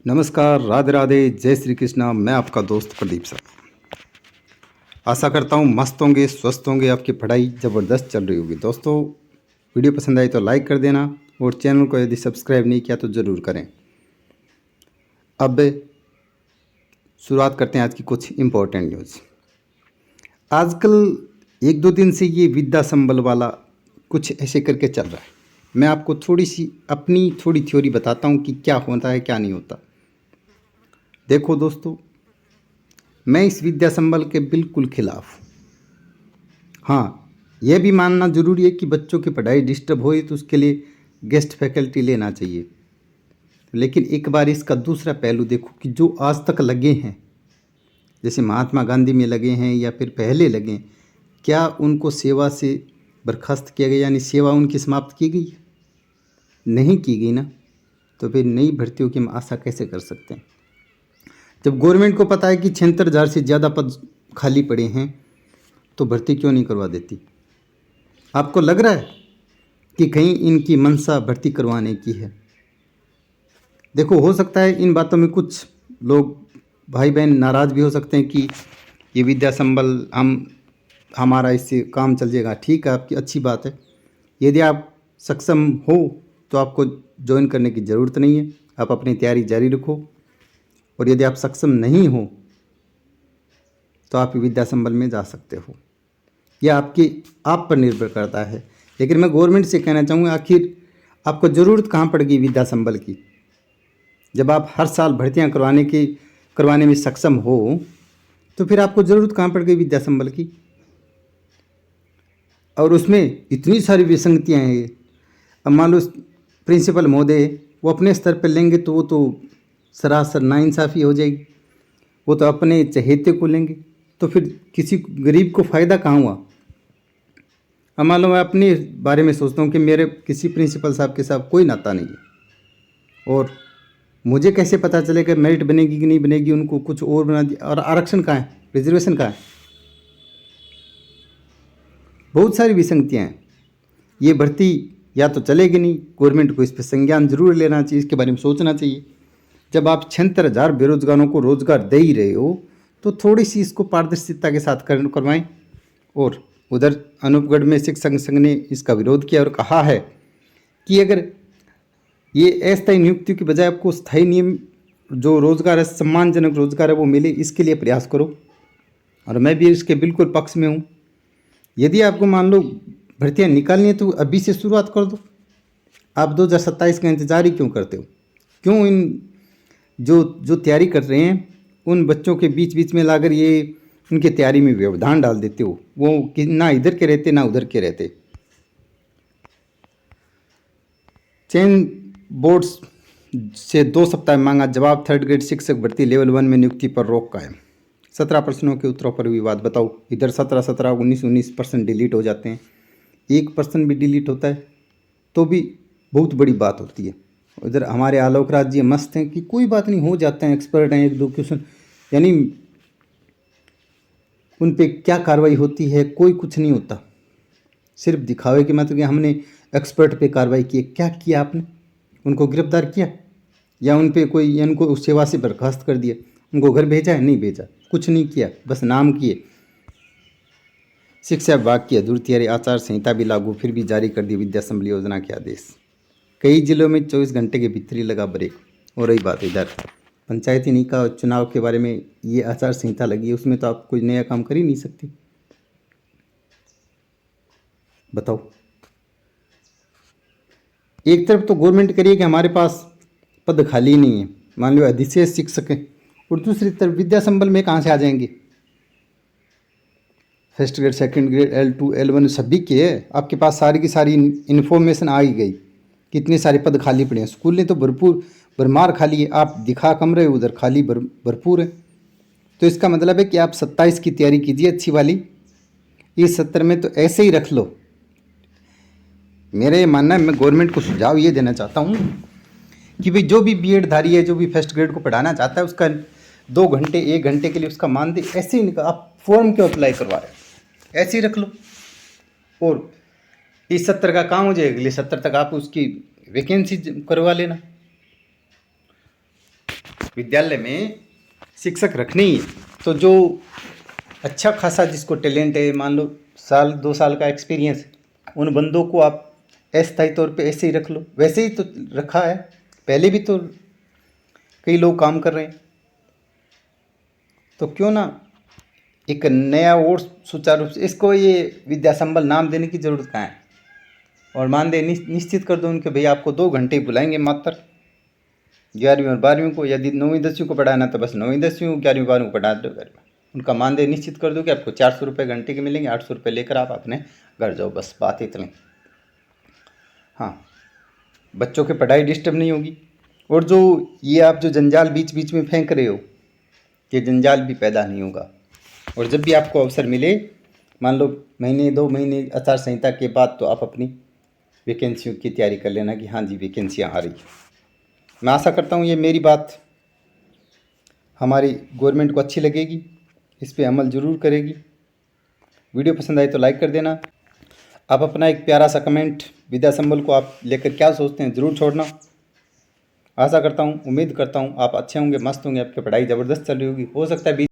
नमस्कार, राधे राधे, जय श्री कृष्णा। मैं आपका दोस्त प्रदीप सर। आशा करता हूँ मस्त होंगे, स्वस्थ होंगे, आपकी पढ़ाई ज़बरदस्त चल रही होगी। दोस्तों, वीडियो पसंद आई तो लाइक कर देना और चैनल को यदि सब्सक्राइब नहीं किया तो ज़रूर करें। अब शुरुआत करते हैं आज की कुछ इम्पोर्टेंट न्यूज़। आजकल एक दो दिन से ये विद्या संबल वाला कुछ ऐसे करके चल रहा है। मैं आपको थोड़ी सी अपनी थोड़ी थ्योरी बताता हूँ कि क्या होता है क्या नहीं होता। देखो दोस्तों, मैं इस विद्या संबल के बिल्कुल खिलाफ हूँ। हाँ, यह भी मानना ज़रूरी है कि बच्चों की पढ़ाई डिस्टर्ब हो तो उसके लिए गेस्ट फैकल्टी लेना चाहिए। लेकिन एक बार इसका दूसरा पहलू देखो कि जो आज तक लगे हैं, जैसे महात्मा गांधी में लगे हैं या फिर पहले लगे हैं, क्या उनको सेवा से बर्खास्त किया गया, यानी सेवा उनकी समाप्त की गई? नहीं की गई ना। तो फिर नई भर्तियों की हम आशा कैसे कर सकते हैं? जब गवर्नमेंट को पता है कि 76,000 से ज़्यादा पद खाली पड़े हैं तो भर्ती क्यों नहीं करवा देती? आपको लग रहा है कि कहीं इनकी मंशा भर्ती करवाने की है? देखो, हो सकता है इन बातों में कुछ लोग भाई बहन नाराज़ भी हो सकते हैं कि ये विद्या संबल हमारा इससे काम चल जाएगा। ठीक है, आपकी अच्छी बात है। यदि आप सक्षम हो तो आपको ज्वाइन करने की ज़रूरत नहीं है, आप अपनी तैयारी जारी रखो। और यदि आप सक्षम नहीं हो तो आप विद्या संबल में जा सकते हो, यह आप पर निर्भर करता है। लेकिन मैं गवर्नमेंट से कहना चाहूँगा, आखिर आपको ज़रूरत कहाँ पड़ गई विद्या संबल की? जब आप हर साल भर्तियाँ करवाने में सक्षम हो तो फिर आपको ज़रूरत कहाँ पड़ गई विद्या संबल की? और उसमें इतनी सारी विसंगतियाँ हैं। अब मान लो प्रिंसिपल महोदय वो अपने स्तर पर लेंगे तो वो तो सरासर नाइंसाफ़ी हो जाएगी। वो तो अपने चहेते को लेंगे, तो फिर किसी गरीब को फ़ायदा कहाँ हुआ? अब मान लो मैं अपने बारे में सोचता हूँ कि मेरे किसी प्रिंसिपल साहब के साथ कोई नाता नहीं है, और मुझे कैसे पता चलेगा मेरिट बनेगी कि नहीं बनेगी? उनको कुछ और बना दिया। और आरक्षण कहाँ है, रिजर्वेशन कहाँ है? बहुत सारी विसंगतियाँ हैं। ये भर्ती या तो चलेगी नहीं, गवर्नमेंट को इस पर संज्ञान जरूर लेना चाहिए, इसके बारे में सोचना चाहिए। जब आप 76,000 बेरोजगारों को रोजगार दे ही रहे हो तो थोड़ी सी इसको पारदर्शिता के साथ करवाएं। और उधर अनूपगढ़ में शिक्षक संघ ने इसका विरोध किया और कहा है कि अगर ये अस्थायी नियुक्तियों की बजाय आपको स्थायी नियम जो रोजगार है, सम्मानजनक रोजगार है, वो मिले, इसके लिए प्रयास करो। और मैं भी इसके बिल्कुल पक्ष में हूँ। यदि आपको मान लो भर्तियाँ निकालनी है तो अभी से शुरुआत कर दो। आप 2027 का इंतजार ही क्यों करते हो? क्यों इन जो जो तैयारी कर रहे हैं उन बच्चों के बीच बीच में लाकर ये उनकी तैयारी में व्यवधान डाल देते हो? वो कि ना इधर के रहते ना उधर के रहते। चयन बोर्ड्स से 2 सप्ताह में मांगा जवाब। थर्ड ग्रेड शिक्षक भर्ती लेवल 1 में नियुक्ति पर रोक कायम। 17 प्रश्नों के उत्तरों पर विवाद। बताओ, इधर 17 19% डिलीट हो जाते हैं। 1% भी डिलीट होता है तो भी बहुत बड़ी बात होती है। इधर हमारे आलोक राज जी मस्त हैं कि कोई बात नहीं, हो जाते हैं, एक्सपर्ट हैं, एक दो क्वेश्चन, यानी उन पे क्या कार्रवाई होती है? कोई कुछ नहीं होता। सिर्फ दिखावे के मतलब कि हमने एक्सपर्ट पे कार्रवाई की। क्या किया आपने? उनको गिरफ्तार किया या उन पे कोई उनको उस सेवा से बर्खास्त कर दिया? उनको घर भेजा है? नहीं भेजा, कुछ नहीं किया, बस नाम किए। शिक्षा विभाग की अधूरी तैयारी, आचार संहिता भी लागू, फिर भी जारी कर दी विद्या संबल योजना के आदेश। कई जिलों में 24 घंटे के भीतर ही लगा ब्रेक। और रही बात इधर पंचायती निकाय चुनाव के बारे में, ये आचार संहिता लगी है, उसमें तो आप कोई नया काम कर ही नहीं सकती। बताओ, एक तरफ तो गवर्नमेंट करिए कि हमारे पास पद खाली नहीं है, मान लो अधिशेष शिक्षक हैं, और दूसरी तरफ विद्या संबल में कहाँ से आ जाएंगे? First grade, second grade, L2 L1 सभी के आपके पास सारी की सारी इन्फॉर्मेशन आ ही गई। कितने सारे पद खाली पड़े हैं। स्कूल ने तो भरपूर भरमार खाली है, आप दिखा कम रहे हो, उधर खाली भरपूर है। तो इसका मतलब है कि आप 27 की तैयारी कीजिए अच्छी वाली। इस सत्र में तो ऐसे ही रख लो। मेरा ये मानना है, मैं गवर्नमेंट को सुझाव ये देना चाहता हूँ कि भाई जो भी बीएड धारी है, जो भी फर्स्ट ग्रेड को पढ़ाना चाहता है, उसका 2 घंटे 1 घंटे के लिए उसका मानदेय ऐसे ही आप फॉर्म क्यों अप्लाई करवा रहे हो? ऐसे ही रख लो और इस सत्र का काम हो जाए, अगले सत्र तक आप उसकी वैकेंसी करवा लेना। विद्यालय में शिक्षक रखने ही है। तो जो अच्छा खासा जिसको टैलेंट है, मान लो 1-2 साल का एक्सपीरियंस, उन बंदों को आप अस्थायी तौर पे ऐसे ही रख लो। वैसे ही तो रखा है, पहले भी तो कई लोग काम कर रहे हैं। तो क्यों ना एक नया और सुचारू रूप से इसको ये विद्या संबल नाम देने की ज़रूरत कहाँ है। और मान दे निश्चित कर दो उनके, भैया आपको 2 घंटे बुलाएंगे मात्र 11वीं और 12वीं को। यदि 9वीं 10वीं को पढ़ाना तो बस 9वीं 10वीं को, 11वीं 12वीं को पढ़ा दो घर में। उनका मानदेय निश्चित कर दो कि आपको 400 रुपये घंटे के मिलेंगे, 800 रुपये लेकर आप अपने घर जाओ, बस बात इतनी। हाँ, बच्चों की पढ़ाई डिस्टर्ब नहीं होगी। और जो ये आप जो जंजाल बीच बीच में फेंक रहे हो, ये जंजाल भी पैदा नहीं होगा। और जब भी आपको अवसर मिले, मान लो महीने 2 महीने आचार संहिता के बाद, तो आप अपनी वैकेंसियों की तैयारी कर लेना कि हाँ जी वैकेंसियाँ आ रही है। मैं आशा करता हूँ ये मेरी बात हमारी गवर्नमेंट को अच्छी लगेगी, इस पे अमल ज़रूर करेगी। वीडियो पसंद आए तो लाइक कर देना। आप अपना एक प्यारा सा कमेंट विद्या संबल को आप लेकर क्या सोचते हैं ज़रूर छोड़ना। आशा करता हूँ, उम्मीद करता हूँ आप अच्छे होंगे, मस्त होंगे, आपकी पढ़ाई ज़बरदस्त चल रही होगी। हो सकता है